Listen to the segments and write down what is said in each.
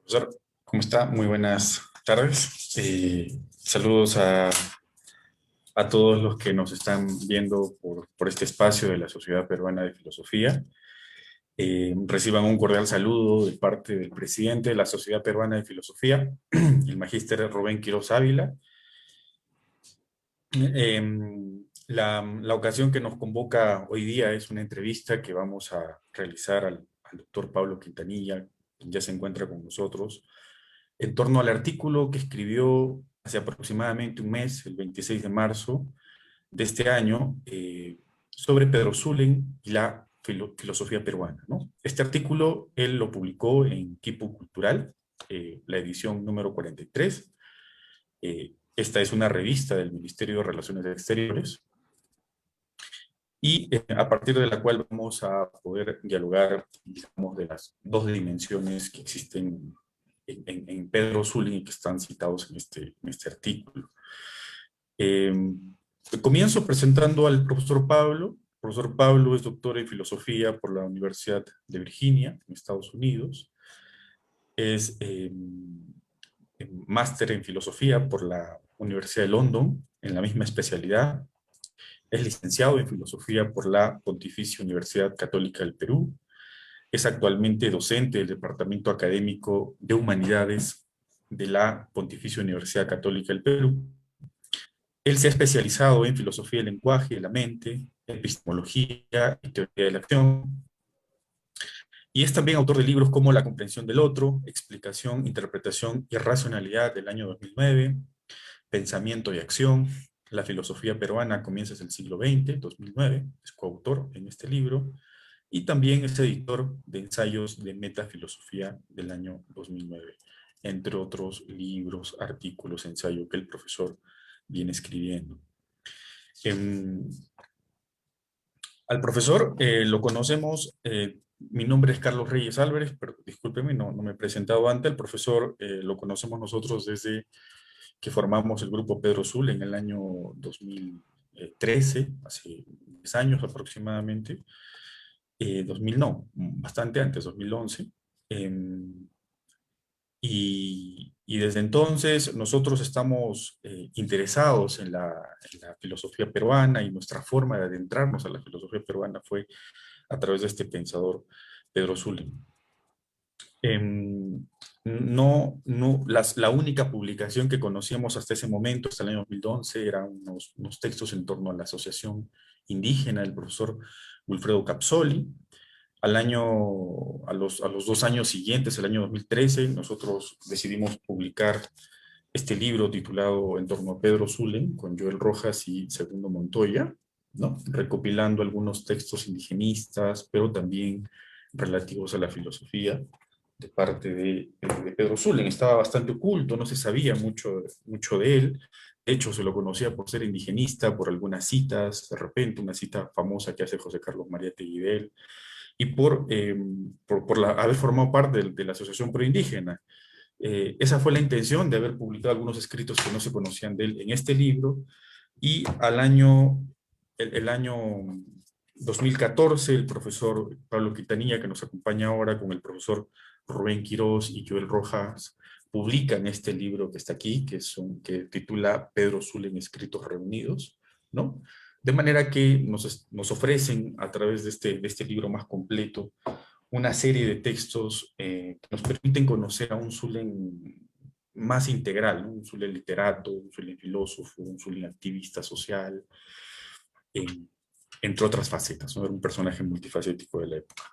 Profesor, ¿cómo está? Muy buenas tardes. Saludos a todos los que nos están viendo por este espacio de la Sociedad Peruana de Filosofía. Reciban un cordial saludo de parte del presidente de la Sociedad Peruana de Filosofía, el magíster Rubén Quiroz Ávila. La ocasión que nos convoca hoy día es una entrevista que vamos a realizar al doctor Pablo Quintanilla, quien ya se encuentra con nosotros, en torno al artículo que escribió hace aproximadamente un mes, el 26 de marzo de este año, sobre Pedro Zulem y la filosofía peruana, ¿no? Este artículo él lo publicó en Quipu Cultural, la edición número 43. Esta es una revista del Ministerio de Relaciones Exteriores y a partir de la cual vamos a poder dialogar, digamos, de las dos dimensiones que existen en Pedro Zulem y que están citados en este artículo. Eh, Comienzo presentando al profesor Pablo. El profesor Pablo es doctor en filosofía por la Universidad de Virginia, en Estados Unidos. Es máster en filosofía por la Universidad de London, en la misma especialidad. Es licenciado en filosofía por la Pontificia Universidad Católica del Perú. Es actualmente docente del Departamento Académico de Humanidades de la Pontificia Universidad Católica del Perú. Él se ha especializado en filosofía del lenguaje y de la mente, epistemología y teoría de la acción, y es también autor de libros como La comprensión del otro, Explicación, Interpretación y Racionalidad del año 2009, Pensamiento y acción, La filosofía peruana a comienzos del siglo XX, 2009, es coautor en este libro, y también es editor de ensayos de metafilosofía del año 2009, entre otros libros, artículos, ensayos que el profesor viene escribiendo. Em, Al profesor lo conocemos, mi nombre es Carlos Reyes Álvarez, pero discúlpeme, no me he presentado antes. El profesor lo conocemos nosotros desde que formamos el grupo Pedro Sul en el año 2013, hace 10 años aproximadamente. 2000 no, bastante antes, 2011. Em, y desde entonces nosotros estamos interesados en la filosofía peruana, y nuestra forma de adentrarnos a la filosofía peruana fue a través de este pensador, Pedro Zulem. La única publicación que conocíamos hasta ese momento, hasta el año 2011, eran unos textos en torno a la asociación indígena del profesor Wilfredo Capsoli. A los 2 años siguientes, el año 2013, nosotros decidimos publicar este libro titulado En torno a Pedro Zulem, con Joel Rojas y Segundo Montoya, ¿no? Recopilando algunos textos indigenistas, pero también relativos a la filosofía de parte de Pedro Zulem. Estaba bastante oculto, no se sabía mucho de él. De hecho, se lo conocía por ser indigenista, por algunas citas, de repente una cita famosa que hace José Carlos María Teguidel, y haber formado parte de la Asociación Proindígena. Esa fue la intención de haber publicado algunos escritos que no se conocían de él en este libro, y el año 2014, el profesor Pablo Quintanilla, que nos acompaña ahora con el profesor Rubén Quirós y Joel Rojas, publican este libro que está aquí, que titula Pedro Zulem Escritos Reunidos, ¿no? De manera que nos ofrecen a través de este libro más completo una serie de textos que nos permiten conocer a un Zulem más integral, ¿no? Un Zulem literato, un Zulem filósofo, un Zulem activista social, eh, entre otras facetas, ¿no? Era un personaje multifacético de la época.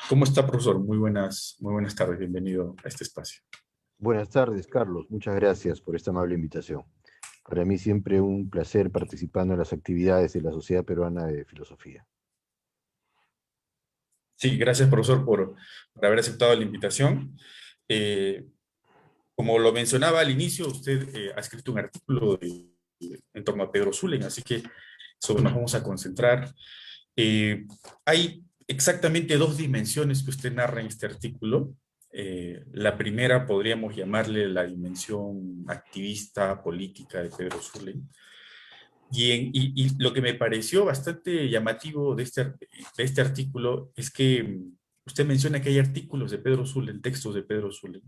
¿Cómo está, profesor? Muy buenas tardes, bienvenido a este espacio. Buenas tardes, Carlos. Muchas gracias por esta amable invitación. Para mí siempre un placer participando en las actividades de la Sociedad Peruana de Filosofía. Sí, gracias, profesor, por haber aceptado la invitación. Eh, Como lo mencionaba al inicio, usted ha escrito un artículo en torno a Pedro Zulem, así que sobre nos vamos a concentrar. Hay exactamente dos dimensiones que usted narra en este artículo. La primera podríamos llamarle la dimensión activista, política de Pedro Zulem. Y lo que me pareció bastante llamativo de este artículo es que usted menciona que hay artículos de Pedro Zulem, textos de Pedro Zulem,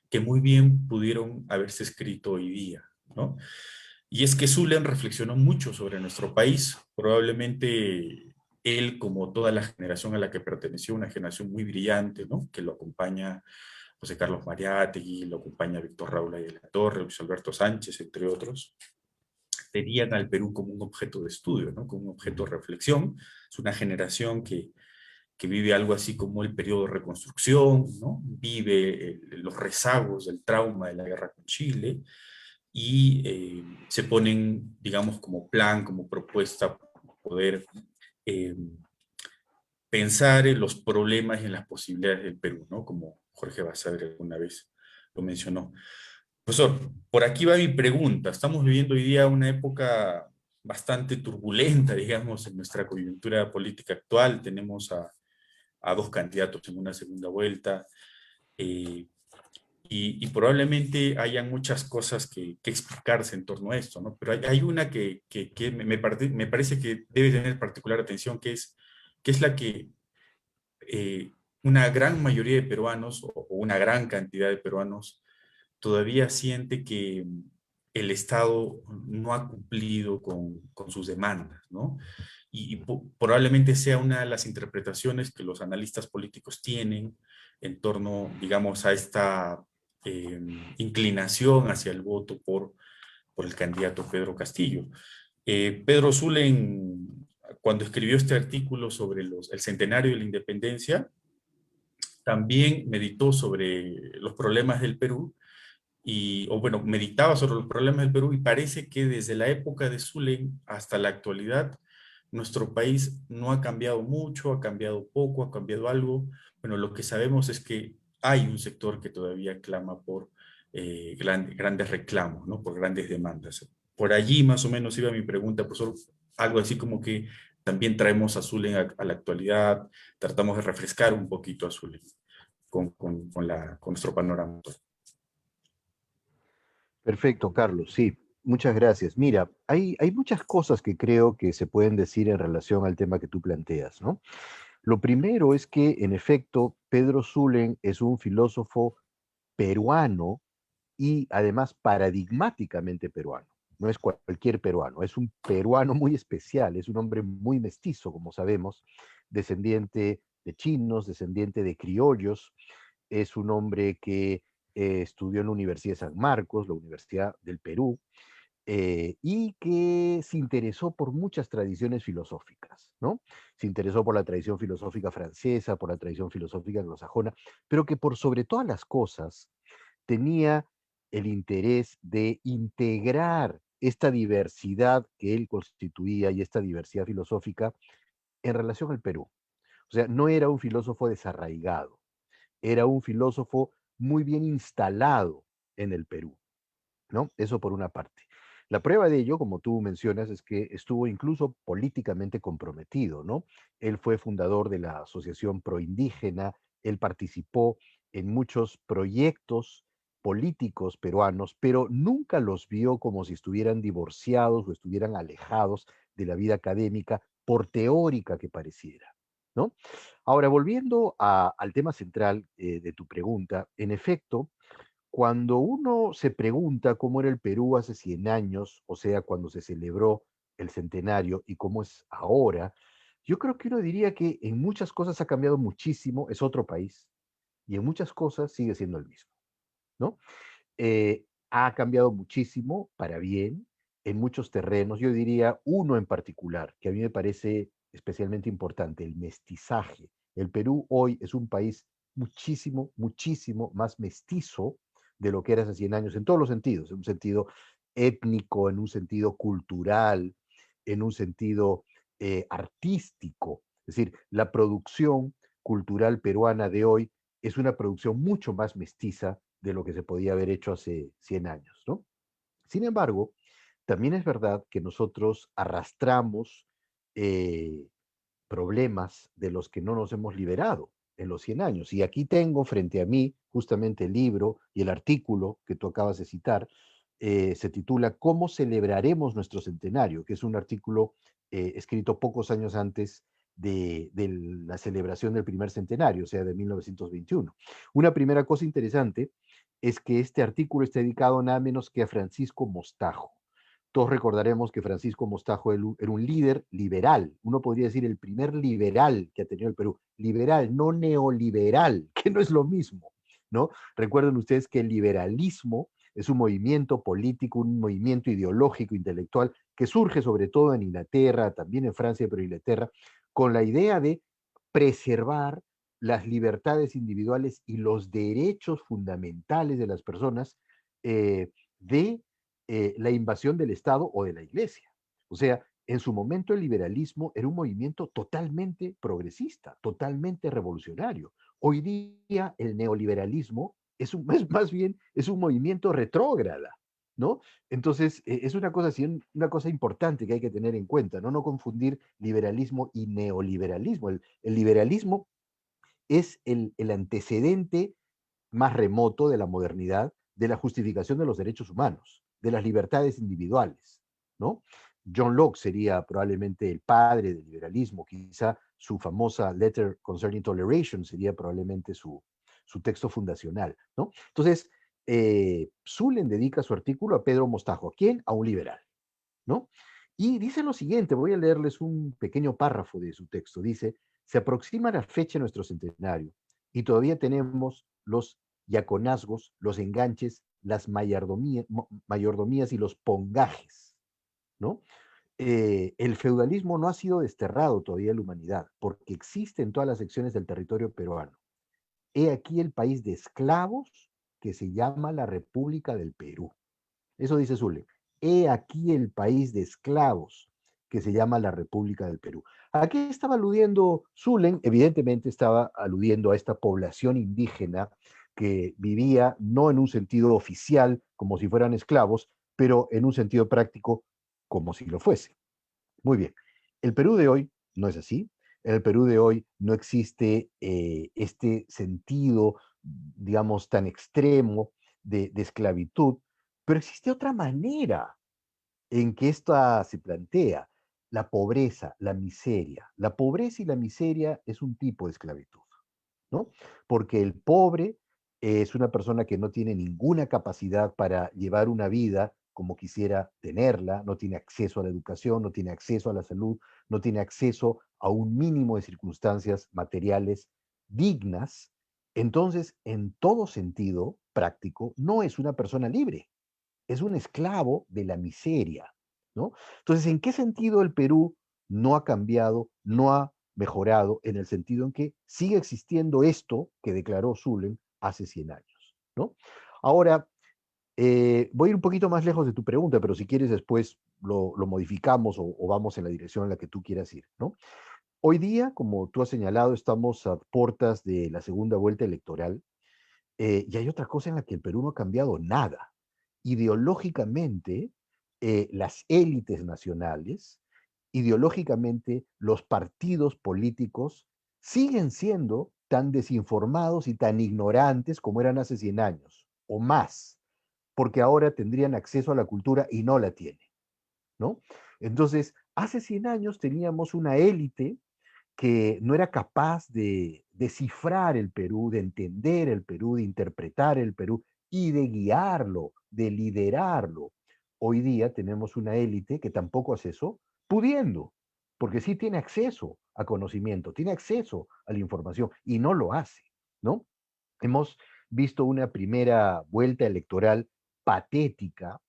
que muy bien pudieron haberse escrito hoy día, ¿no? Y es que Zulen reflexionó mucho sobre nuestro país, probablemente él, como toda la generación a la que perteneció, una generación muy brillante, ¿no? Que lo acompaña José Carlos Mariátegui, lo acompaña Víctor Raúl de la Torre, Luis Alberto Sánchez, entre otros, tenían al Perú como un objeto de estudio, ¿no? Como un objeto de reflexión. Es una generación que vive algo así como el periodo de reconstrucción, ¿no? Vive los rezagos del trauma de la guerra con Chile y se ponen, digamos, como plan, como propuesta, poder eh, pensar en los problemas y en las posibilidades del Perú, ¿no? Como Jorge Basadre alguna vez lo mencionó. Profesor, por aquí va mi pregunta. Estamos viviendo hoy día una época bastante turbulenta, digamos, en nuestra coyuntura política actual. Tenemos a dos candidatos en una segunda vuelta, eh, y probablemente hayan muchas cosas que explicarse en torno a esto, ¿no? Pero hay una que me parece que debe tener particular atención, que es la que una gran mayoría de peruanos o una gran cantidad de peruanos todavía siente que el Estado no ha cumplido con sus demandas, ¿no? Y probablemente sea una de las interpretaciones que los analistas políticos tienen en torno, digamos, a esta eh, inclinación hacia el voto por el candidato Pedro Castillo. Pedro Zulen, cuando escribió este artículo sobre el centenario de la independencia, también meditó sobre los problemas del Perú o bueno, meditaba sobre los problemas del Perú y parece que desde la época de Zulem hasta la actualidad, nuestro país no ha cambiado mucho, ha cambiado poco, ha cambiado algo. Bueno, lo que sabemos es que hay un sector que todavía clama por grandes reclamos, ¿no? Por grandes demandas. Por allí más o menos iba mi pregunta, profesor, algo así como que también traemos a Zulem a la actualidad, tratamos de refrescar un poquito a Zulem con nuestro panorama. Perfecto, Carlos. Sí, muchas gracias. Mira, hay muchas cosas que creo que se pueden decir en relación al tema que tú planteas, ¿no? Lo primero es que, en efecto, Pedro Zulen es un filósofo peruano y además paradigmáticamente peruano. No es cualquier peruano, es un peruano muy especial, es un hombre muy mestizo, como sabemos, descendiente de chinos, descendiente de criollos, es un hombre que estudió en la Universidad de San Marcos, la Universidad del Perú, y que se interesó por muchas tradiciones filosóficas, ¿no? Se interesó por la tradición filosófica francesa, por la tradición filosófica anglosajona, pero que por sobre todas las cosas tenía el interés de integrar esta diversidad que él constituía y esta diversidad filosófica en relación al Perú. O sea, no era un filósofo desarraigado, era un filósofo muy bien instalado en el Perú, ¿no? Eso por una parte. La prueba de ello, como tú mencionas, es que estuvo incluso políticamente comprometido, ¿no? Él fue fundador de la Asociación Proindígena, él participó en muchos proyectos políticos peruanos, pero nunca los vio como si estuvieran divorciados o estuvieran alejados de la vida académica, por teórica que pareciera, ¿no? Ahora, volviendo al tema central de tu pregunta, en efecto, cuando uno se pregunta cómo era el Perú hace 100 años, o sea, cuando se celebró el centenario y cómo es ahora, yo creo que uno diría que en muchas cosas ha cambiado muchísimo, es otro país, y en muchas cosas sigue siendo el mismo, ¿no? Ha cambiado muchísimo para bien en muchos terrenos. Yo diría uno en particular, que a mí me parece especialmente importante, el mestizaje. El Perú hoy es un país muchísimo, muchísimo más mestizo de lo que era hace 100 años, en todos los sentidos, en un sentido étnico, en un sentido cultural, en un sentido artístico. Es decir, la producción cultural peruana de hoy es una producción mucho más mestiza de lo que se podía haber hecho hace 100 años, ¿no? Sin embargo, también es verdad que nosotros arrastramos eh, problemas de los que no nos hemos liberado en los 100 años. Y aquí tengo frente a mí justamente el libro y el artículo que tú acabas de citar. Se titula ¿Cómo celebraremos nuestro centenario?, que es un artículo escrito pocos años antes de la celebración del primer centenario, o sea, de 1921. Una primera cosa interesante es que este artículo está dedicado nada menos que a Francisco Mostajo. Todos recordaremos que Francisco Mostajo era un líder liberal, uno podría decir el primer liberal que ha tenido el Perú, liberal, no neoliberal, que no es lo mismo, ¿no? Recuerden ustedes que el liberalismo es un movimiento político, un movimiento ideológico, intelectual, que surge sobre todo en Inglaterra, también en Francia, pero en Inglaterra, con la idea de preservar las libertades individuales y los derechos fundamentales de las personas de la invasión del Estado o de la Iglesia. O sea, en su momento el liberalismo era un movimiento totalmente progresista, totalmente revolucionario. Hoy día el neoliberalismo es más bien es un movimiento retrógrada, ¿no? Entonces, es una cosa, una cosa importante que hay que tener en cuenta, ¿no? No confundir liberalismo y neoliberalismo. El liberalismo es el antecedente más remoto de la modernidad de la justificación de los derechos humanos, de las libertades individuales, ¿no? John Locke sería probablemente el padre del liberalismo, quizá su famosa Letter Concerning Toleration sería probablemente su texto fundacional, ¿no? Entonces, Zulen dedica su artículo a Pedro Mostajo. ¿A quién? A un liberal, ¿no? Y dice lo siguiente, voy a leerles un pequeño párrafo de su texto. Dice, se aproxima la fecha de nuestro centenario y todavía tenemos los yaconazgos, los enganches, las mayordomías y los pongajes, ¿no? El feudalismo no ha sido desterrado todavía de la humanidad, porque existe en todas las secciones del territorio peruano. He aquí el país de esclavos que se llama la República del Perú. Eso dice Zule. He aquí el país de esclavos que se llama la República del Perú. ¿A qué estaba aludiendo Zulen? Evidentemente estaba aludiendo a esta población indígena que vivía no en un sentido oficial como si fueran esclavos, pero en un sentido práctico como si lo fuese. Muy bien. El Perú de hoy no es así. En el Perú de hoy no existe este sentido, digamos, tan extremo de esclavitud, pero existe otra manera en que esta se plantea, la pobreza, la miseria. La pobreza y la miseria es un tipo de esclavitud, ¿no? Porque el pobre es una persona que no tiene ninguna capacidad para llevar una vida como quisiera tenerla, no tiene acceso a la educación, no tiene acceso a la salud, no tiene acceso a un mínimo de circunstancias materiales dignas. Entonces, en todo sentido práctico, no es una persona libre, es un esclavo de la miseria, ¿no? Entonces, ¿en qué sentido el Perú no ha cambiado, no ha mejorado, en el sentido en que sigue existiendo esto que declaró Zulen hace 100 años, ¿no? Ahora, voy a ir un poquito más lejos de tu pregunta, pero si quieres después lo modificamos o vamos en la dirección en la que tú quieras ir, ¿no? Hoy día, como tú has señalado, estamos a puertas de la segunda vuelta electoral y hay otra cosa en la que el Perú no ha cambiado nada. Ideológicamente, las élites nacionales, ideológicamente, los partidos políticos siguen siendo tan desinformados y tan ignorantes como eran hace 100 años o más, porque ahora tendrían acceso a la cultura y no la tienen, ¿no? Entonces, hace 100 años teníamos una élite que no era capaz de descifrar el Perú, de entender el Perú, de interpretar el Perú y de guiarlo, de liderarlo. Hoy día tenemos una élite que tampoco hace eso, pudiendo, porque sí tiene acceso a conocimiento, tiene acceso a la información y no lo hace, ¿no? Hemos visto una primera vuelta electoral patética,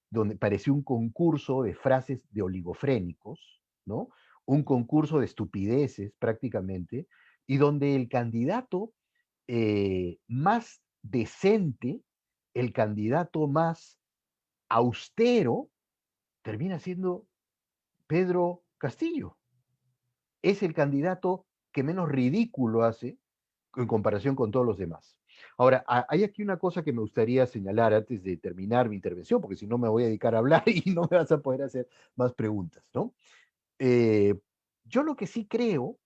donde pareció un concurso de frases de oligofrénicos, ¿no? Un concurso de estupideces prácticamente, y donde el candidato más decente, el candidato más austero, termina siendo Pedro Castillo. Es el candidato que menos ridículo hace en comparación con todos los demás. Ahora, hay aquí una cosa que me gustaría señalar antes de terminar mi intervención, porque si no me voy a dedicar a hablar y no me vas a poder hacer más preguntas, ¿no? Eh, yo lo que sí creo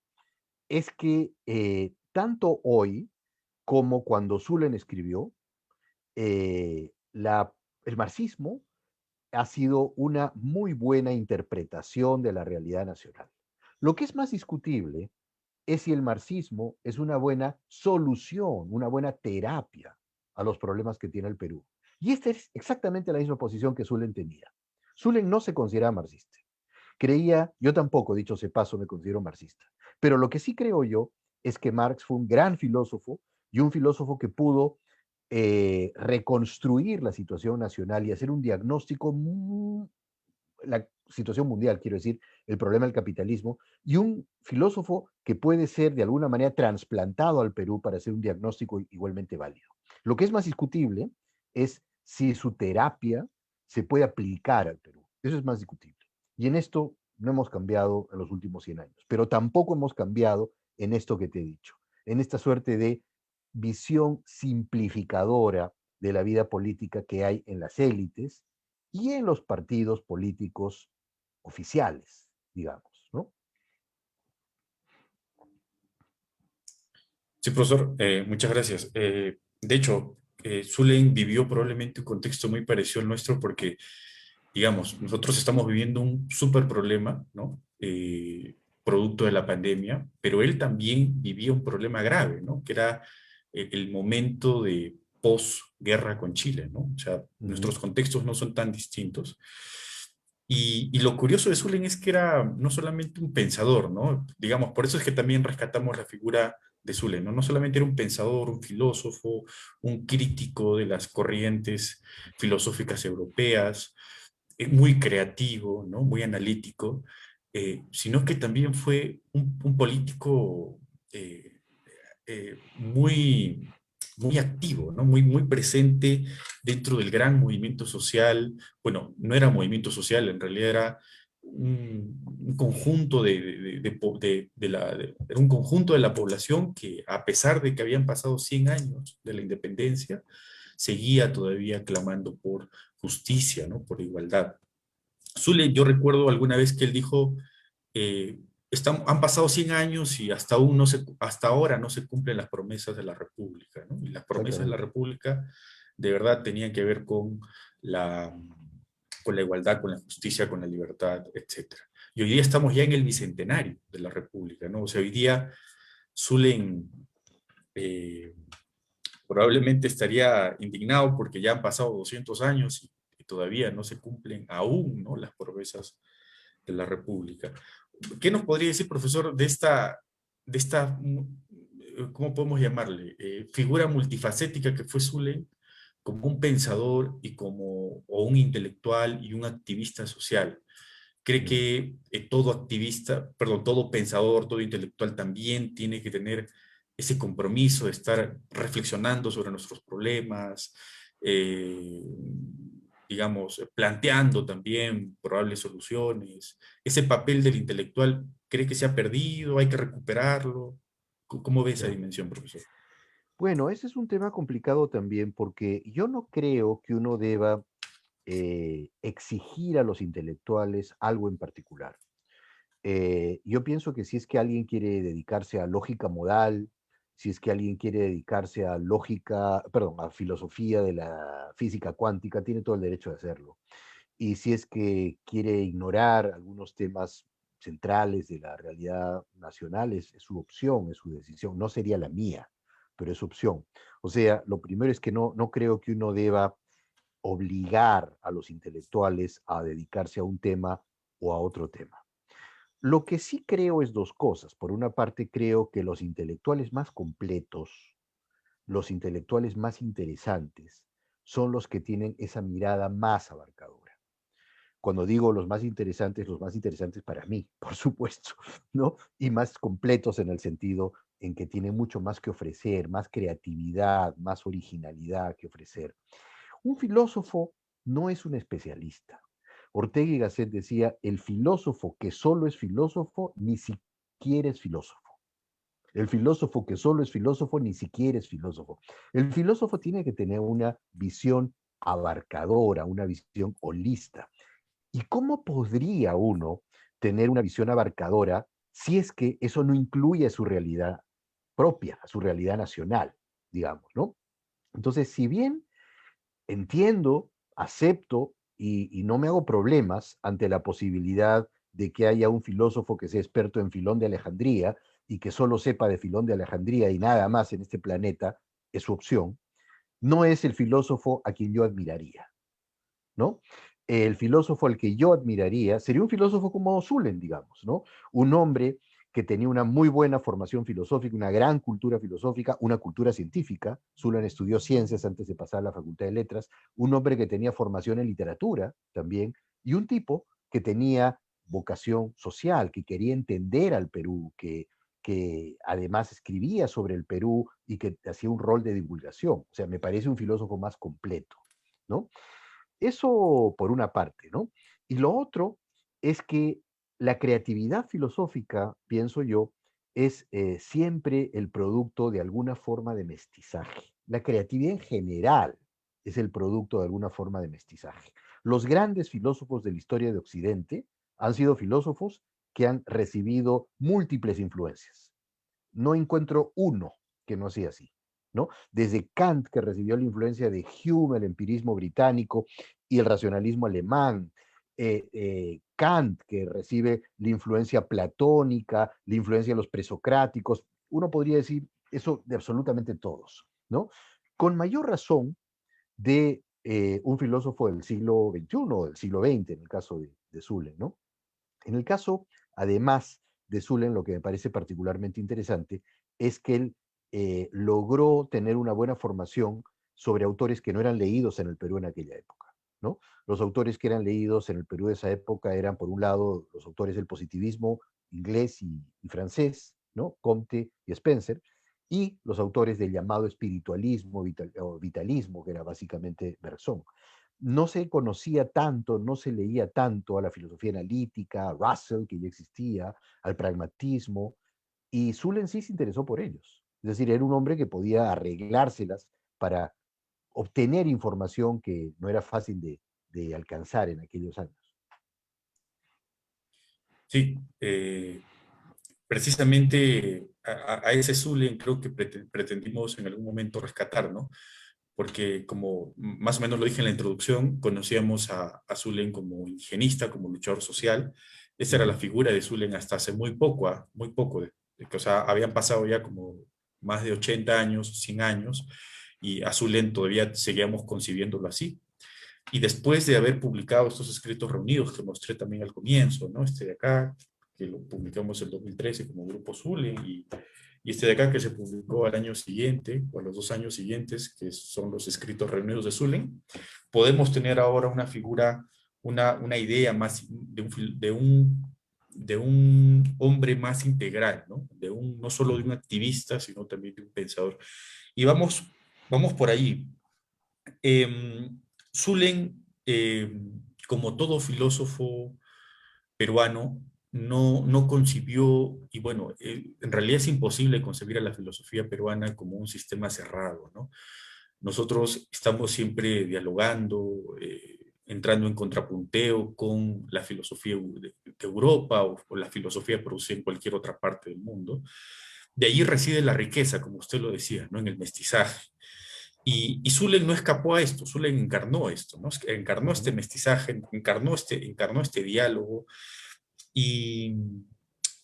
es que tanto hoy como cuando Zulen escribió, el marxismo ha sido una muy buena interpretación de la realidad nacional. Lo que es más discutible es si el marxismo es una buena solución, una buena terapia a los problemas que tiene el Perú. Y esta es exactamente la misma posición que Zulen tenía. Zulen no se consideraba marxista. Creía, yo tampoco, dicho sea paso, me considero marxista. Pero lo que sí creo yo es que Marx fue un gran filósofo y un filósofo que pudo reconstruir la situación nacional y hacer un diagnóstico, la situación mundial, quiero decir, el problema del capitalismo, y un filósofo que puede ser de alguna manera trasplantado al Perú para hacer un diagnóstico igualmente válido. Lo que es más discutible es si su terapia se puede aplicar al Perú. Eso es más discutible. Y en esto no hemos cambiado en los últimos 100 años, pero tampoco hemos cambiado en esto que te he dicho, en esta suerte de visión simplificadora de la vida política que hay en las élites y en los partidos políticos oficiales, digamos, ¿no? Sí, profesor, muchas gracias. De hecho, Zulen vivió probablemente un contexto muy parecido al nuestro porque, digamos, nosotros estamos viviendo un súper problema, ¿no? Producto de la pandemia, pero él también vivía un problema grave, ¿no? Que era el momento de posguerra con Chile, ¿no? O sea, Uh -huh. nuestros contextos no son tan distintos. Y lo curioso de Zulen es que era no solamente un pensador, ¿no? Digamos, por eso es que también rescatamos la figura de Zulen, ¿no? No solamente era un pensador, un filósofo, un crítico de las corrientes filosóficas europeas, muy creativo, ¿no? Muy analítico, sino que también fue un político muy activo, ¿no? Muy presente dentro del gran movimiento social. Bueno, no era movimiento social, en realidad era un conjunto era un conjunto de la población que, a pesar de que habían pasado 100 años de la independencia, seguía todavía clamando por justicia, ¿no? Por igualdad. Zule, yo recuerdo alguna vez que él dijo, eh, han pasado 100 años y hasta ahora no se cumplen las promesas de la República, ¿no? Y las promesas de la Exactamente. República de verdad tenían que ver con la igualdad, con la justicia, con la libertad, etcétera. Y hoy día estamos ya en el bicentenario de la República, ¿no? O sea, hoy día Zulen eh, probablemente estaría indignado porque ya han pasado 200 años y todavía no se cumplen aún, ¿no? Las promesas de la República. ¿Qué nos podría decir, profesor, ¿cómo podemos llamarle? Figura multifacética que fue Zule, como un pensador o un intelectual y un activista social. ¿Cree Mm. que todo activista, perdón, todo pensador, todo intelectual también tiene que tener ese compromiso de estar reflexionando sobre nuestros problemas, eh, digamos, planteando también probables soluciones? ¿Ese papel del intelectual cree que se ha perdido? ¿Hay que recuperarlo? ¿Cómo ve esa Ya. dimensión, profesor? Bueno, ese es un tema complicado también porque yo no creo que uno deba exigir a los intelectuales algo en particular. Yo pienso que si es que alguien quiere dedicarse a lógica modal, si es que alguien quiere dedicarse a lógica, perdón, a filosofía de la física cuántica, tiene todo el derecho de hacerlo. Y si es que quiere ignorar algunos temas centrales de la realidad nacional, es su opción, es su decisión, no sería la mía, pero es su opción. O sea, lo primero es que no creo que uno deba obligar a los intelectuales a dedicarse a un tema o a otro tema. Lo que sí creo es dos cosas. Por una parte, creo que los intelectuales más completos, los intelectuales más interesantes, son los que tienen esa mirada más abarcadora. Cuando digo los más interesantes para mí, por supuesto, ¿no? Y más completos en el sentido en que tienen mucho más que ofrecer, más creatividad, más originalidad que ofrecer. Un filósofo no es un especialista. Ortega y Gasset decía, el filósofo que solo es filósofo, ni siquiera es filósofo. El filósofo que solo es filósofo, ni siquiera es filósofo. El filósofo tiene que tener una visión abarcadora, una visión holista. ¿Y cómo podría uno tener una visión abarcadora si es que eso no incluye a su realidad propia, a su realidad nacional, digamos, ¿no? Entonces, si bien entiendo, acepto y no me hago problemas ante la posibilidad de que haya un filósofo que sea experto en Filón de Alejandría y que solo sepa de Filón de Alejandría y nada más en este planeta, es su opción. no es el filósofo a quien yo admiraría, ¿no? El filósofo al que yo admiraría sería un filósofo como Zulen, digamos, ¿no? Un hombre que tenía una muy buena formación filosófica, una gran cultura filosófica, una cultura científica. Zulen estudió ciencias antes de pasar a la Facultad de Letras. Un hombre que tenía formación en literatura también, y un tipo que tenía vocación social, que quería entender al Perú, que además escribía sobre el Perú y que hacía un rol de divulgación. O sea, me parece un filósofo más completo, ¿no? Eso por una parte, ¿no? Y lo otro es que la creatividad filosófica, pienso yo, es siempre el producto de alguna forma de mestizaje. La creatividad en general es el producto de alguna forma de mestizaje. Los grandes filósofos de la historia de Occidente han sido filósofos que han recibido múltiples influencias. No encuentro uno que no sea así, ¿no? Desde Kant, que recibió la influencia de Hume, el empirismo británico y el racionalismo alemán, Kant, que recibe la influencia platónica, la influencia de los presocráticos, uno podría decir eso de absolutamente todos, ¿no? Con mayor razón de un filósofo del siglo XXI o del siglo XX, en el caso de Zulen, ¿no? En el caso, además de Zulen, lo que me parece particularmente interesante es que él logró tener una buena formación sobre autores que no eran leídos en el Perú en aquella época, ¿no? Los autores que eran leídos en el Perú de esa época eran, por un lado, los autores del positivismo inglés y francés, ¿no? Comte y Spencer, y los autores del llamado espiritualismo o vitalismo, que era básicamente Bergson. No se conocía tanto, no se leía tanto a la filosofía analítica, a Russell, que ya existía, al pragmatismo, y Zulen sí se interesó por ellos. Es decir, era un hombre que podía arreglárselas para obtener información que no era fácil de alcanzar en aquellos años. Sí, precisamente a ese Zulen creo que pretendimos en algún momento rescatar, ¿no? Porque como más o menos lo dije en la introducción, conocíamos a Zulen como indigenista, como luchador social. Esa era la Ujú. figura de Zulen hasta hace muy poco, muy poco. O sea, habían pasado ya como más de 80 años, 100 años, y a Zulen todavía seguíamos concibiéndolo así. Y después de haber publicado estos escritos reunidos que mostré también al comienzo, ¿no? Este de acá, que lo publicamos en 2013 como Grupo Zulen, y este de acá que se publicó al año siguiente, o a los 2 años siguientes, que son los escritos reunidos de Zulen, podemos tener ahora una figura, una idea más de un hombre más integral, ¿no? No solo de un Ujú. activista, sino también de un pensador. Y vamos por ahí. Zulen, como todo filósofo peruano, no concibió, y bueno, en realidad es imposible concebir a la filosofía peruana como un sistema cerrado, ¿no? Nosotros estamos siempre dialogando, entrando en contrapunteo con la filosofía de Europa o la filosofía producida en cualquier otra parte del mundo. De allí reside la riqueza, como usted lo decía, ¿no? En el mestizaje. Y Zulen no escapó a esto, Zulen encarnó esto, ¿no? Encarnó este Ujú. mestizaje, encarnó este diálogo, y,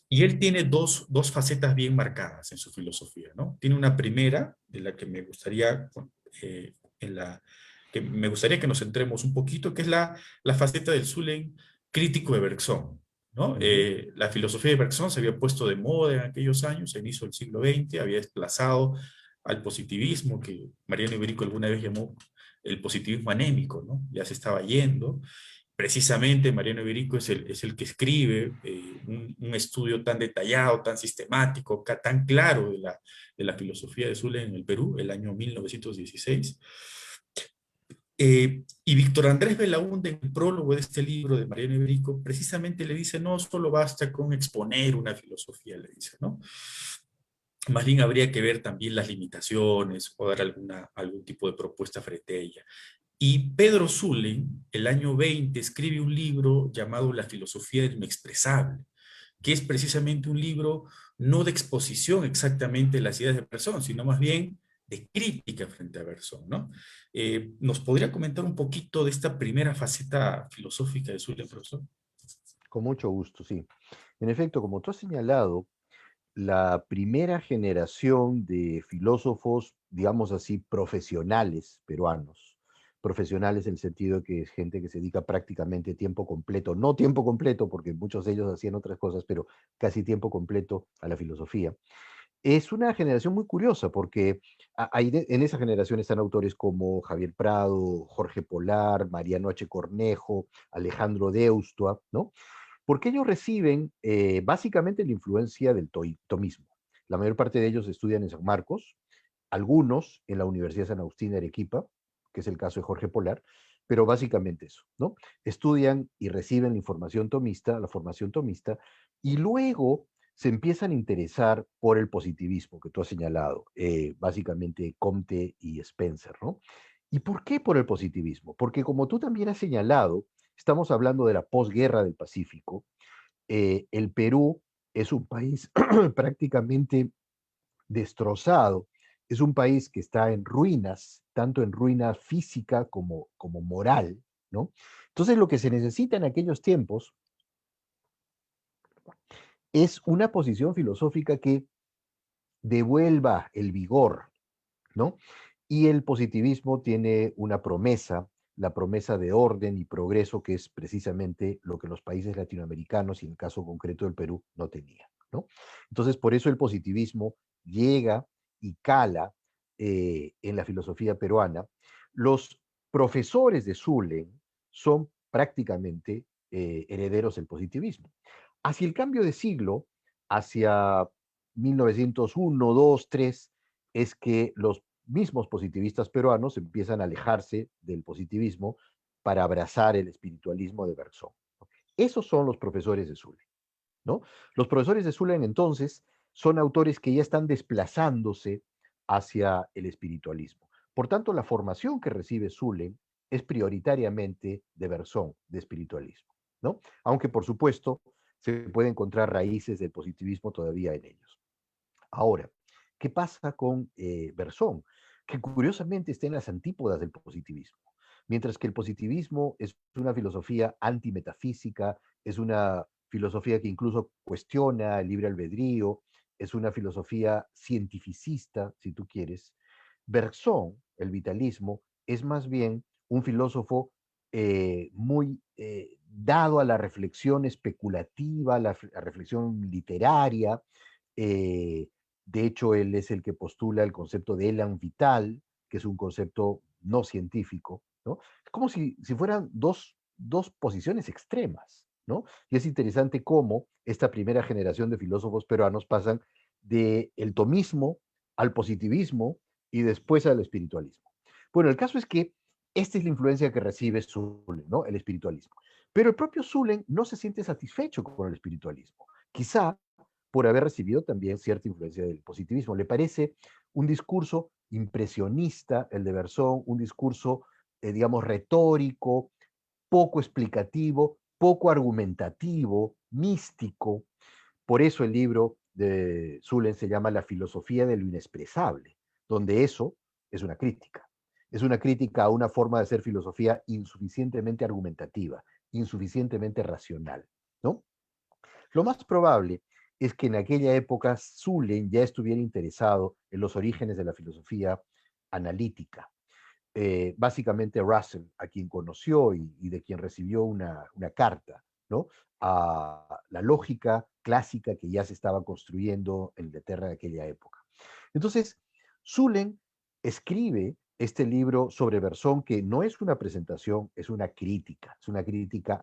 y él tiene dos facetas bien marcadas en su filosofía, ¿no? Tiene una primera, de la que me gustaría, en la, que me gustaría que nos centremos un poquito, que es la faceta del Zulen crítico de Bergson, ¿no? Ujú. La filosofía de Bergson se había puesto de moda en aquellos años, a inicio del siglo XX, había desplazado al positivismo, que Mariano Iberico alguna vez llamó el positivismo anémico, ¿no? Ya se estaba yendo. Precisamente Mariano Iberico es el que escribe un estudio tan detallado, tan sistemático, tan claro de la filosofía de Zulen en el Perú, el año 1916. Y Víctor Andrés Belaúnde, en el prólogo de este libro de Mariano Iberico, precisamente le dice, no solo basta con exponer una filosofía, le dice, ¿no? Más bien habría que ver también las limitaciones o dar algún tipo de propuesta frente a ella. Y Pedro Zulen, el año 20, escribe un libro llamado La filosofía del inexpresable, que es precisamente un libro no de exposición exactamente de las ideas de Bersón, sino más bien de crítica frente a Bersón, ¿no? ¿Nos podría comentar un poquito de esta primera faceta filosófica de Zulen, profesor? Con mucho gusto, sí. En efecto, como tú has señalado, la primera generación de filósofos, digamos así, profesionales peruanos. Profesionales en el sentido de que es gente que se dedica prácticamente tiempo completo, no tiempo completo, porque muchos de ellos hacían otras cosas, pero casi tiempo completo a la filosofía. Es una generación muy curiosa porque en esa generación están autores como Javier Prado, Jorge Polar, Mariano H. Cornejo, Alejandro Deustua, ¿no? Porque ellos reciben básicamente la influencia del tomismo. La mayor parte de ellos estudian en San Marcos, algunos en la Universidad de San Agustín de Arequipa, que es el caso de Jorge Polar, pero básicamente eso, ¿no? Estudian y reciben la información tomista, la formación tomista, y luego se empiezan a interesar por el positivismo que tú has señalado, básicamente Comte y Spencer, ¿no? ¿Y por qué por el positivismo? Porque como tú también has señalado, estamos hablando de la posguerra del Pacífico. El Perú es un país prácticamente destrozado. Es un país que está en ruinas, tanto en ruina física como moral, ¿no? Entonces lo que se necesita en aquellos tiempos es una posición filosófica que devuelva el vigor, ¿no? Y el positivismo tiene una promesa, la promesa de orden y progreso, que es precisamente lo que los países latinoamericanos, y en el caso concreto del Perú, no tenían, ¿no? Entonces, por eso el positivismo llega y cala en la filosofía peruana. Los profesores de Zulen son prácticamente herederos del positivismo. Hacia el cambio de siglo, hacia 1901, 2, 3, es que los mismos positivistas peruanos empiezan a alejarse del positivismo para abrazar el espiritualismo de Bersón. Esos son los profesores de Zulen, ¿no? Los profesores de Zulen entonces son autores que ya están desplazándose hacia el espiritualismo. Por tanto, la formación que recibe Zulen es prioritariamente de Bersón, de espiritualismo, ¿no? Aunque por supuesto se puede encontrar raíces del positivismo todavía en ellos. Ahora, ¿qué pasa con Bersón? Que curiosamente está en las antípodas del positivismo. Mientras que el positivismo es una filosofía antimetafísica, es una filosofía que incluso cuestiona el libre albedrío, es una filosofía cientificista, si tú quieres. Bergson, el vitalismo, es más bien un filósofo muy dado a la reflexión especulativa, a la reflexión literaria. eh, de hecho, él es el que postula el concepto de élan vital, que es un concepto no científico, ¿no? Es como si fueran dos posiciones extremas, ¿no? Y es interesante cómo esta primera generación de filósofos peruanos pasan del tomismo al positivismo y después al espiritualismo. Bueno, el caso es que esta es la influencia que recibe Zulen, ¿no? El espiritualismo. Pero el propio Zulen no se siente satisfecho con el espiritualismo. Quizá por haber recibido también cierta influencia del positivismo. Le parece un discurso impresionista, el de Bersón, un discurso, digamos, retórico, poco explicativo, poco argumentativo, místico. Por eso el libro de Zulen se llama La filosofía de lo inexpresable, donde eso es una crítica. Es una crítica a una forma de hacer filosofía insuficientemente argumentativa, insuficientemente racional, ¿no? Lo más probable es que en aquella época Zulen ya estuviera interesado en los orígenes de la filosofía analítica. Básicamente Russell, a quien conoció y de quien recibió una carta, ¿no? A la lógica clásica que ya se estaba construyendo en Inglaterra de aquella época. Entonces, Zulen escribe este libro sobre Bersón, que no es una presentación, es una crítica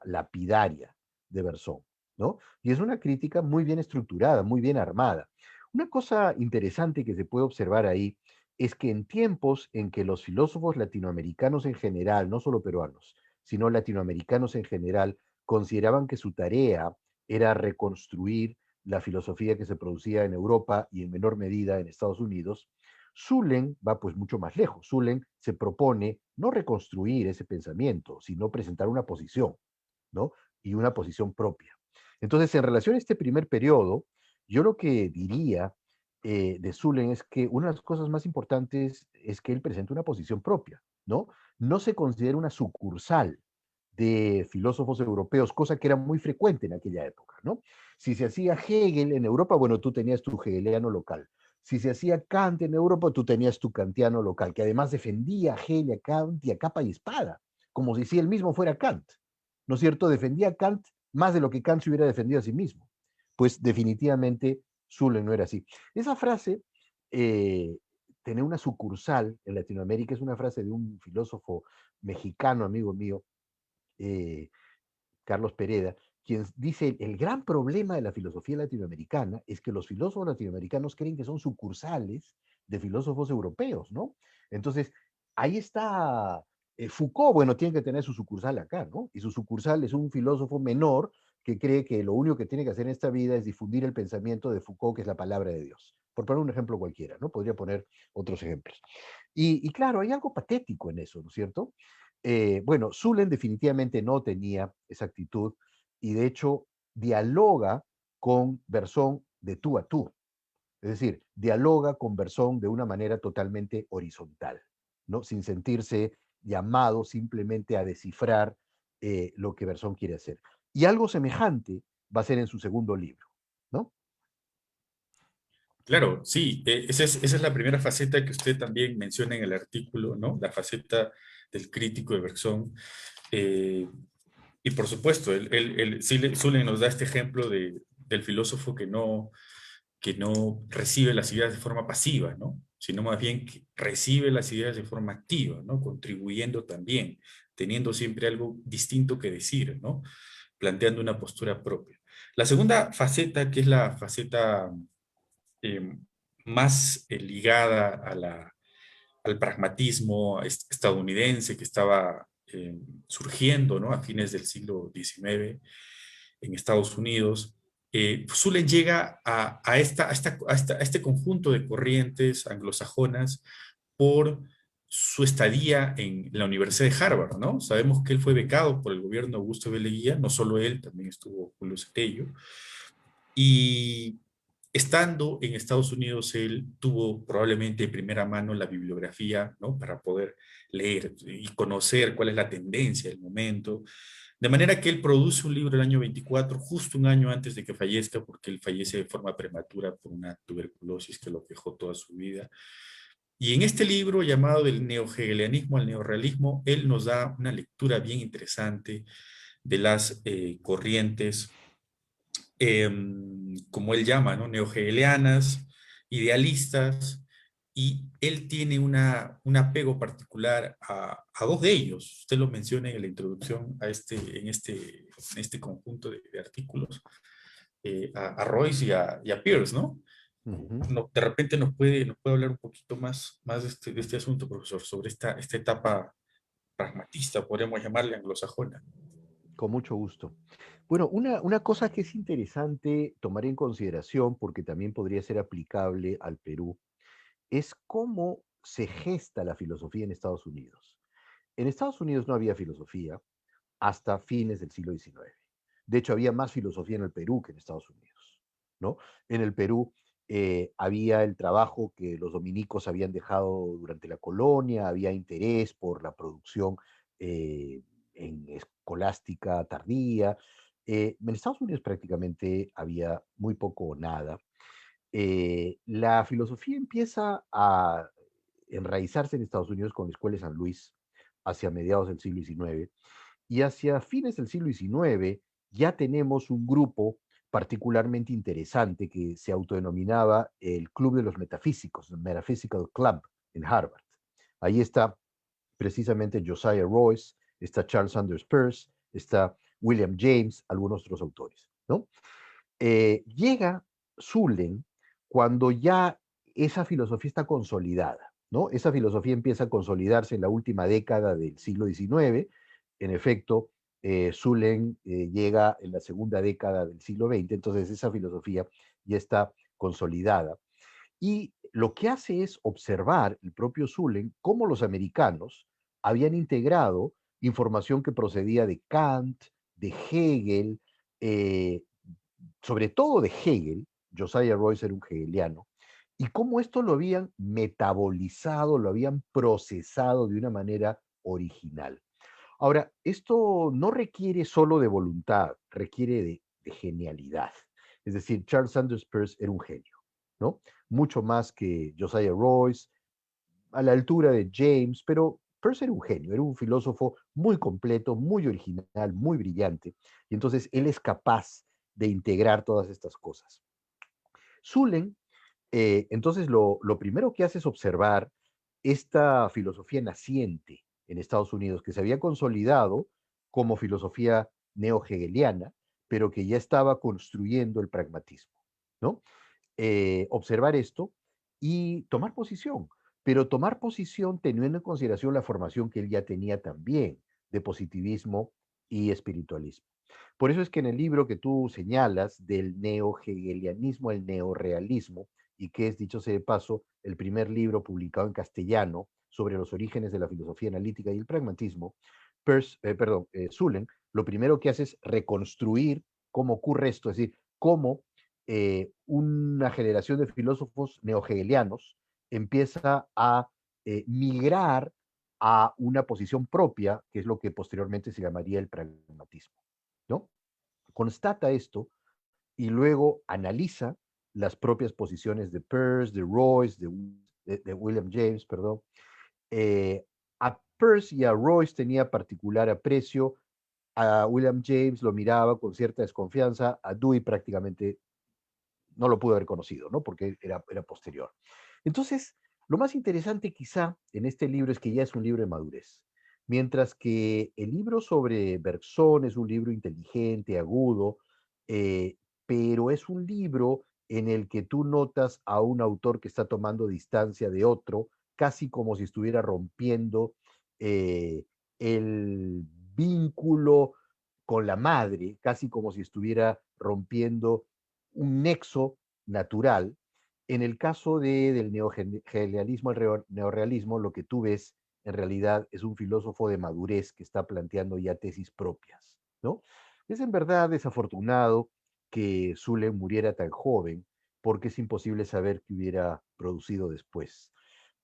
lapidaria de Bersón, ¿no? Y es una crítica muy bien estructurada, muy bien armada. Una cosa interesante que se puede observar ahí es que en tiempos en que los filósofos latinoamericanos en general, no solo peruanos, sino latinoamericanos en general, consideraban que su tarea era reconstruir la filosofía que se producía en Europa y en menor medida en Estados Unidos, Zulen va pues mucho más lejos. Zulen se propone no reconstruir ese pensamiento, sino presentar una posición, ¿no? Y una posición propia. Entonces, en relación a este primer periodo, yo lo que diría de Zulen es que una de las cosas más importantes es que él presenta una posición propia, ¿no? No se considera una sucursal de filósofos europeos, cosa que era muy frecuente en aquella época, ¿no? Si se hacía Hegel en Europa, bueno, tú tenías tu hegeliano local. Si se hacía Kant en Europa, tú tenías tu kantiano local, que además defendía a Hegel, a Kant y a capa y espada, como si él mismo fuera Kant, ¿no es cierto? Defendía a Kant más de lo que Kant se hubiera defendido a sí mismo. Pues definitivamente Zulen no era así. Esa frase, eh, tener una sucursal en Latinoamérica, es una frase de un filósofo mexicano, amigo mío, eh, Carlos Pereda, quien dice, el gran problema de la filosofía latinoamericana es que los filósofos latinoamericanos creen que son sucursales de filósofos europeos, ¿no? Entonces, ahí está Foucault, bueno, tiene que tener su sucursal acá, ¿no? Y su sucursal es un filósofo menor que cree que lo único que tiene que hacer en esta vida es difundir el pensamiento de Foucault, que es la palabra de Dios. Por poner un ejemplo cualquiera, ¿no? Podría poner otros ejemplos. Y claro, hay algo patético en eso, ¿no es cierto? Bueno, Zulen definitivamente no tenía esa actitud y de hecho dialoga con Berzón de tú a tú. Es decir, dialoga con Berzón de una manera totalmente horizontal, ¿no? Sin sentirse llamado simplemente a descifrar lo que Berzón quiere hacer. Y algo semejante va a ser en su segundo libro, ¿no? Claro, sí, esa es la primera faceta que usted también menciona en el artículo, ¿no? La faceta del crítico de Bergson. Eh, y por supuesto, Zulen nos da este ejemplo del filósofo que no recibe las ideas de forma pasiva, ¿no? Sino más bien que recibe las ideas de forma activa, ¿no? Contribuyendo también, teniendo siempre algo distinto que decir, ¿no? Planteando una postura propia. La segunda faceta, que es la faceta eh, más ligada al pragmatismo estadounidense que estaba surgiendo, ¿no? A fines del siglo XIX en Estados Unidos, Zulen llega a este conjunto de corrientes anglosajonas por su estadía en la Universidad de Harvard, ¿no? Sabemos que él fue becado por el gobierno de Augusto B. Leguía, no solo él, también estuvo Julio Cetello, y estando en Estados Unidos, él tuvo probablemente de primera mano la bibliografía, ¿no? Para poder leer y conocer cuál es la tendencia del momento. De manera que él produce un libro el año 24, justo un año antes de que fallezca, porque él fallece de forma prematura por una tuberculosis que lo quejó toda su vida. Y en este libro llamado Del neohegelianismo al neorrealismo, él nos da una lectura bien interesante de las corrientes eh, como él llama, ¿no? Neohegelianas, idealistas, y él tiene un apego particular a dos de ellos. Usted lo menciona en la introducción en este conjunto de artículos, a Royce y a Peirce, ¿no? Uh -huh. De repente nos puede hablar un poquito más de este asunto, profesor, sobre esta etapa pragmatista, podríamos llamarle anglosajona. Con mucho gusto. Bueno, una cosa que es interesante tomar en consideración, porque también podría ser aplicable al Perú, es cómo se gesta la filosofía en Estados Unidos. En Estados Unidos no había filosofía hasta fines del siglo XIX. De hecho, había más filosofía en el Perú que en Estados Unidos, ¿no? En el Perú había el trabajo que los dominicos habían dejado durante la colonia, había interés por la producción eh, en escolástica tardía. En Estados Unidos prácticamente había muy poco o nada. La filosofía empieza a enraizarse en Estados Unidos con la Escuela de San Luis hacia mediados del siglo XIX y hacia fines del siglo XIX ya tenemos un grupo particularmente interesante que se autodenominaba el Club de los Metafísicos, el Metaphysical Club en Harvard. Ahí está precisamente Josiah Royce, está Charles Sanders Peirce, está William James, algunos otros autores, ¿no? Llega Zulen cuando ya esa filosofía está consolidada, ¿no? Esa filosofía empieza a consolidarse en la última década del siglo XIX. En efecto, Zulen llega en la segunda década del siglo XX, entonces esa filosofía ya está consolidada. Y lo que hace es observar el propio Zulen cómo los americanos habían integrado información que procedía de Kant, de Hegel, eh, sobre todo de Hegel. Josiah Royce era un hegeliano, y cómo esto lo habían metabolizado, lo habían procesado de una manera original. Ahora, esto no requiere solo de voluntad, requiere de genialidad. Es decir, Charles Sanders Peirce era un genio, ¿no? Mucho más que Josiah Royce, a la altura de James, pero Peirce era un genio, era un filósofo muy completo, muy original, muy brillante, y entonces él es capaz de integrar todas estas cosas. Zullen, entonces lo primero que hace es observar esta filosofía naciente en Estados Unidos, que se había consolidado como filosofía neo-hegeliana, pero que ya estaba construyendo el pragmatismo, ¿no? Observar esto y tomar posición, pero tomar posición teniendo en consideración la formación que él ya tenía también de positivismo y espiritualismo. Por eso es que en el libro que tú señalas del neo-hegelianismo al neorealismo, y que es, dicho sea de paso, el primer libro publicado en castellano sobre los orígenes de la filosofía analítica y el pragmatismo, Zullen lo primero que hace es reconstruir cómo ocurre esto, es decir, cómo una generación de filósofos neohegelianos empieza a migrar a una posición propia, que es lo que posteriormente se llamaría el pragmatismo, ¿no? Constata esto y luego analiza las propias posiciones de Peirce, de Royce, de William James, perdón. A Peirce y a Royce tenía particular aprecio, a William James lo miraba con cierta desconfianza, a Dewey prácticamente no lo pudo haber conocido, ¿no? Porque era posterior. Entonces, lo más interesante quizá en este libro es que ya es un libro de madurez. Mientras que el libro sobre Bergson es un libro inteligente, agudo, eh, pero es un libro en el que tú notas a un autor que está tomando distancia de otro, casi como si estuviera rompiendo el vínculo con la madre, casi como si estuviera rompiendo un nexo natural. En el caso del neohegelianismo, el neorealismo, lo que tú ves en realidad es un filósofo de madurez que está planteando ya tesis propias, ¿no? Es en verdad desafortunado que Zulem muriera tan joven, porque es imposible saber qué hubiera producido después.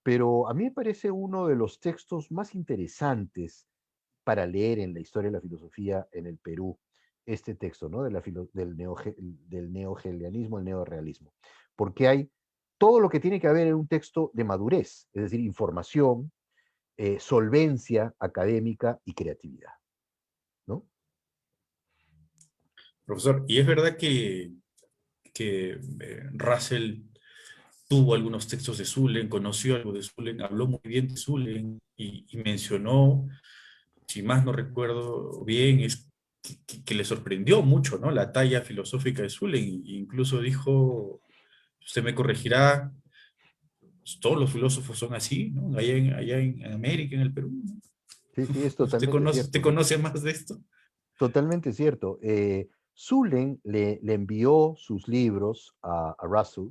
Pero a mí me parece uno de los textos más interesantes para leer en la historia de la filosofía en el Perú este texto, ¿no? Del neohegelianismo al neorealismo, porque hay todo lo que tiene que haber en un texto de madurez, es decir, información, solvencia académica y creatividad, ¿no? Profesor, y es verdad que Russell tuvo algunos textos de Zullen, conoció algo de Zullen, habló muy bien de Zullen y mencionó, si más no recuerdo bien, es que le sorprendió mucho, ¿no? La talla filosófica de Zullen, e incluso dijo, usted me corregirá, pues, todos los filósofos son así, ¿no? Allá en América, en el Perú, ¿no? Sí, sí, es ¿Usted totalmente conoce, usted cierto. conoce más de esto? Totalmente cierto. Zullen le envió sus libros a Russell.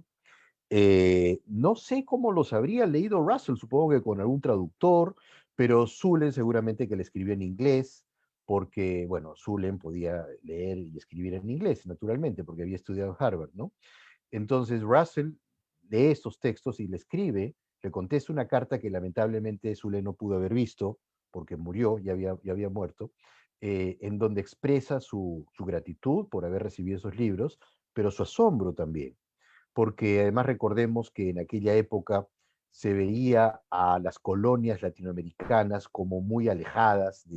No sé cómo los habría leído Russell, supongo que con algún traductor, pero Zullen seguramente que le escribió en inglés, porque, bueno, Zullen podía leer y escribir en inglés, naturalmente, porque había estudiado en Harvard, ¿no? Entonces Russell lee estos textos y le escribe, le contesta una carta que lamentablemente Zullen no pudo haber visto, porque murió, ya había muerto, en donde expresa su gratitud por haber recibido esos libros, pero su asombro también porque además recordemos que en aquella época se veía a las colonias latinoamericanas como muy alejadas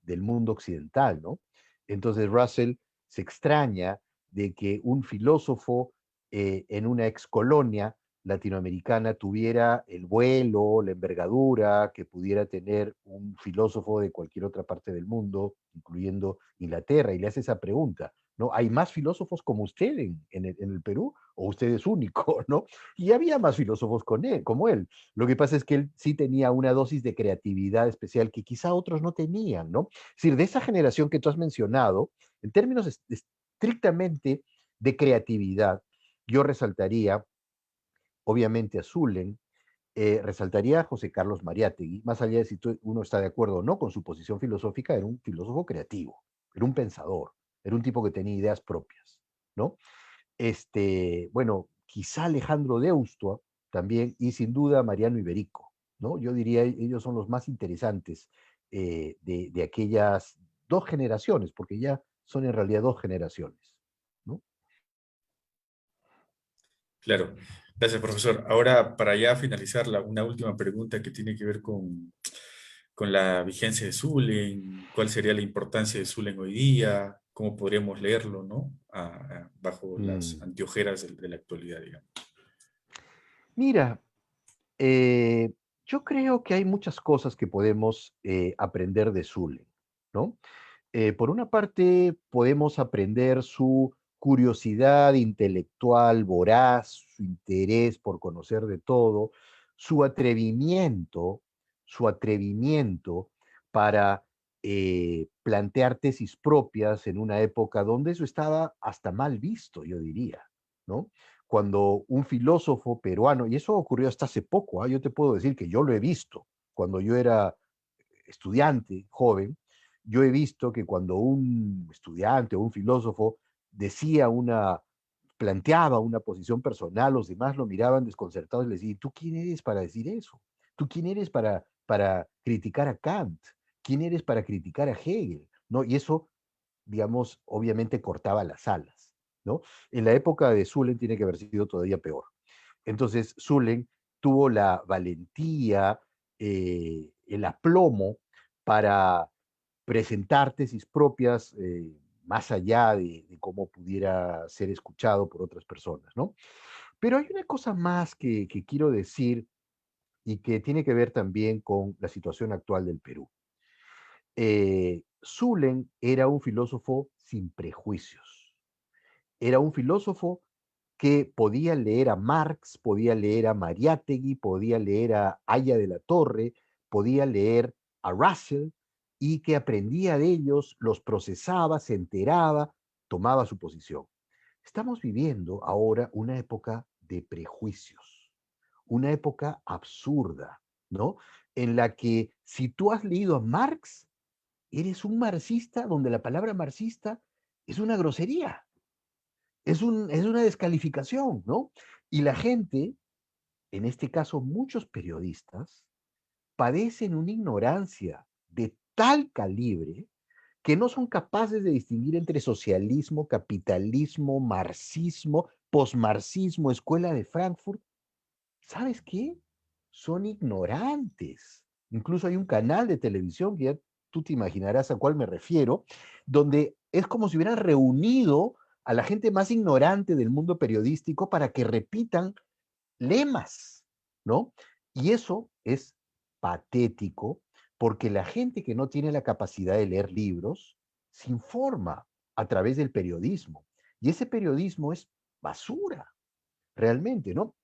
del mundo occidental, ¿no? Entonces Russell se extraña de que un filósofo en una ex colonia latinoamericana tuviera el vuelo, la envergadura que pudiera tener un filósofo de cualquier otra parte del mundo, incluyendo Inglaterra, y le hace esa pregunta, ¿no? ¿Hay más filósofos como usted en el Perú? ¿O usted es único, ¿no? Y había más filósofos como él. Lo que pasa es que él sí tenía una dosis de creatividad especial que quizá otros no tenían, ¿no? Es decir, de esa generación que tú has mencionado, en términos estrictamente de creatividad, yo resaltaría, obviamente, a Zullen, resaltaría a José Carlos Mariátegui, más allá de si uno está de acuerdo o no con su posición filosófica, era un filósofo creativo, era un pensador, era un tipo que tenía ideas propias, ¿no? Bueno, quizá Alejandro Deusto también, y sin duda Mariano Iberico, ¿no? Yo diría, ellos son los más interesantes de aquellas dos generaciones, porque ya son en realidad dos generaciones, ¿no? Claro, gracias, profesor. Ahora, para ya finalizar, una última pregunta que tiene que ver con la vigencia de Zulen, cuál sería la importancia de Zulen hoy día, cómo podríamos leerlo, ¿no? Bajo las Mm. anteojeras de la actualidad, digamos. Mira, eh, yo creo que hay muchas cosas que podemos aprender de Zulen, ¿no? Por una parte, podemos aprender su curiosidad intelectual voraz, su interés por conocer de todo, su atrevimiento, su atrevimiento para plantear tesis propias en una época donde eso estaba hasta mal visto, yo diría, ¿no? Cuando un filósofo peruano, y eso ocurrió hasta hace poco, yo te puedo decir que yo lo he visto, cuando yo era estudiante, joven, yo he visto que cuando un estudiante o un filósofo decía planteaba una posición personal, los demás lo miraban desconcertados y le decían, ¿tú quién eres para decir eso? ¿Tú quién eres para criticar a Kant? ¿Quién eres para criticar a Hegel? ¿No? Y eso, digamos, obviamente cortaba las alas, ¿no? En la época de Zulen tiene que haber sido todavía peor. Entonces, Zulen tuvo la valentía, el aplomo para presentar tesis propias más allá de cómo pudiera ser escuchado por otras personas, ¿no? Pero hay una cosa más que quiero decir y que tiene que ver también con la situación actual del Perú. Zulen era un filósofo sin prejuicios. Era un filósofo que podía leer a Marx, podía leer a Mariátegui, podía leer a Aya de la Torre, podía leer a Russell y que aprendía de ellos, los procesaba, se enteraba, tomaba su posición. Estamos viviendo ahora una época de prejuicios, una época absurda, ¿no? En la que si tú has leído a Marx, eres un marxista donde la palabra marxista es una grosería, es una descalificación, ¿no? Y la gente, en este caso muchos periodistas, padecen una ignorancia de tal calibre que no son capaces de distinguir entre socialismo, capitalismo, marxismo, posmarxismo, escuela de Frankfurt. ¿Sabes qué? Son ignorantes. Incluso hay un canal de televisión que ya tú te imaginarás a cuál me refiero, donde es como si hubieran reunido a la gente más ignorante del mundo periodístico para que repitan lemas, ¿no? Y eso es patético porque la gente que no tiene la capacidad de leer libros se informa a través del periodismo. Y ese periodismo es basura, realmente, ¿no?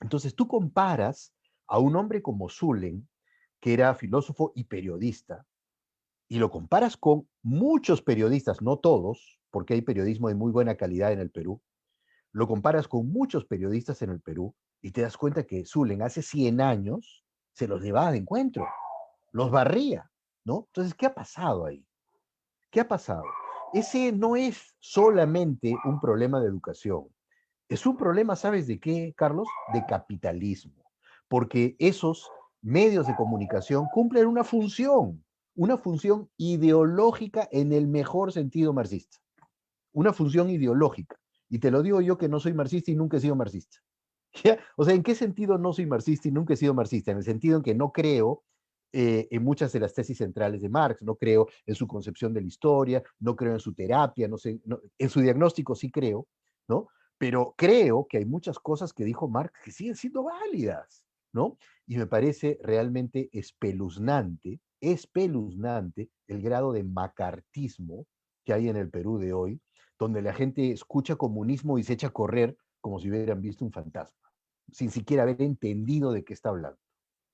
Entonces tú comparas a un hombre como Zulen, que era filósofo y periodista, y lo comparas con muchos periodistas, no todos, porque hay periodismo de muy buena calidad en el Perú, lo comparas con muchos periodistas en el Perú y te das cuenta que Zulen hace 100 años se los llevaba de encuentro, los barría, ¿no? Entonces, ¿qué ha pasado ahí? ¿Qué ha pasado? Ese no es solamente un problema de educación, es un problema, ¿sabes de qué, Carlos? De capitalismo, porque esos medios de comunicación cumplen una función ideológica en el mejor sentido marxista, una función ideológica. Y te lo digo yo que no soy marxista y nunca he sido marxista. ¿Ya? O sea, ¿en qué sentido no soy marxista y nunca he sido marxista? En el sentido en que no creo en muchas de las tesis centrales de Marx, no creo en su concepción de la historia, no creo en su terapia, no sé, no, en su diagnóstico sí creo, ¿no? Pero creo que hay muchas cosas que dijo Marx que siguen siendo válidas, ¿no? Y me parece realmente espeluznante el grado de macartismo que hay en el Perú de hoy, donde la gente escucha comunismo y se echa a correr como si hubieran visto un fantasma, sin siquiera haber entendido de qué está hablando,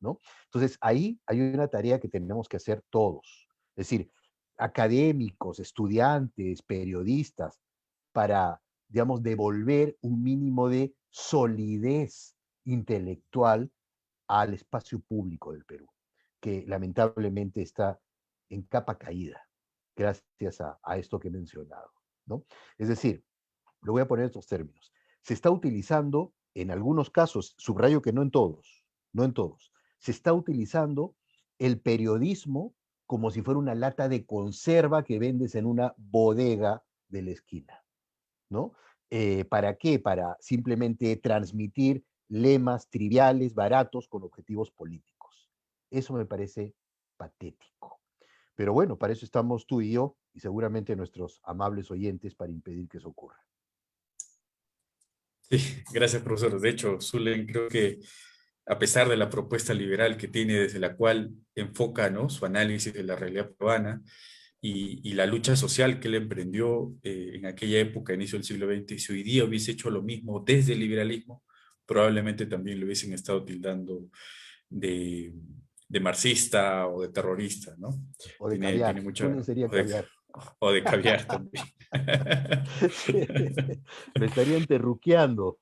¿no? Entonces, ahí hay una tarea que tenemos que hacer todos, es decir, académicos, estudiantes, periodistas, para, digamos, devolver un mínimo de solidez intelectual al espacio público del Perú, que lamentablemente está en capa caída, gracias a esto que he mencionado, ¿no? Es decir, lo voy a poner en estos términos. Se está utilizando, en algunos casos, subrayo que no en todos, no en todos, se está utilizando el periodismo como si fuera una lata de conserva que vendes en una bodega de la esquina, ¿no? ¿Para qué? Para simplemente transmitir lemas triviales, baratos, con objetivos políticos. Eso me parece patético. Pero bueno, para eso estamos tú y yo, y seguramente nuestros amables oyentes, para impedir que eso ocurra. Sí, gracias, profesor. De hecho, Zulen creo que a pesar de la propuesta liberal que tiene desde la cual enfoca, ¿no?, su análisis de la realidad peruana y la lucha social que él emprendió en aquella época, inicio del siglo XX, y si hoy día hubiese hecho lo mismo desde el liberalismo, probablemente también lo hubiesen estado tildando de, de marxista o de terrorista, ¿no? O de Tiene caviar. mucha... Zulen sería caviar. O de caviar también. Sí, me estarían terruqueando.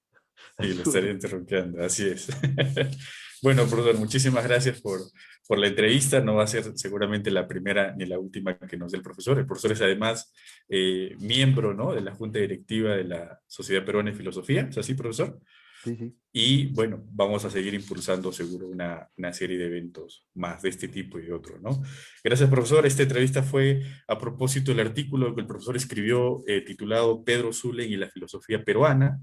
Sí, lo estaría interrumpiendo, así es. Bueno, profesor, muchísimas gracias por la entrevista. No va a ser seguramente la primera ni la última que nos dé el profesor. El profesor es además miembro, ¿no?, de la Junta Directiva de la Sociedad Peruana de Filosofía. ¿Es así, profesor? Sí, sí. Y bueno, vamos a seguir impulsando seguro una serie de eventos más de este tipo y de otros, ¿no? Gracias, profesor. Esta entrevista fue a propósito del artículo que el profesor escribió titulado Pedro Zulen y la filosofía peruana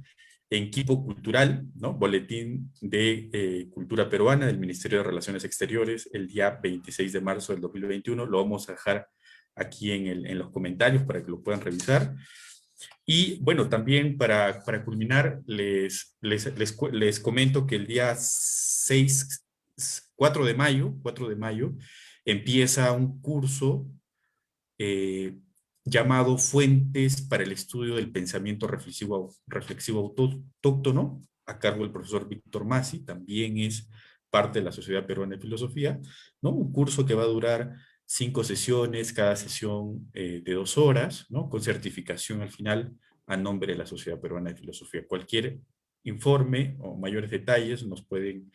en Quipo Cultural, ¿no? Boletín de Cultura Peruana del Ministerio de Relaciones Exteriores, el día 26 de marzo del 2021. Lo vamos a dejar aquí en los comentarios para que lo puedan revisar. Y bueno, también para culminar, les comento que el día 4 de mayo, empieza un curso eh, llamado Fuentes para el Estudio del Pensamiento Reflexivo Autóctono, a cargo del profesor Víctor Masi, también es parte de la Sociedad Peruana de Filosofía, ¿no? Un curso que va a durar 5 sesiones, cada sesión de 2 horas, ¿no?, con certificación al final a nombre de la Sociedad Peruana de Filosofía. Cualquier informe o mayores detalles nos pueden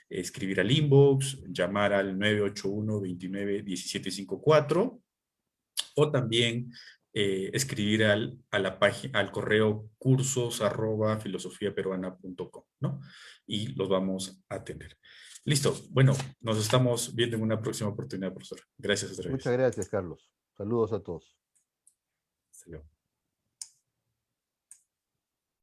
escribir al inbox, llamar al 981-29-1754 o también escribir al correo cursos@filosofiaperuana.com, ¿no? Y los vamos a atender. Listo. Bueno, nos estamos viendo en una próxima oportunidad, profesor. Gracias otra Muchas vez. gracias, Carlos. Saludos a todos. Hasta luego.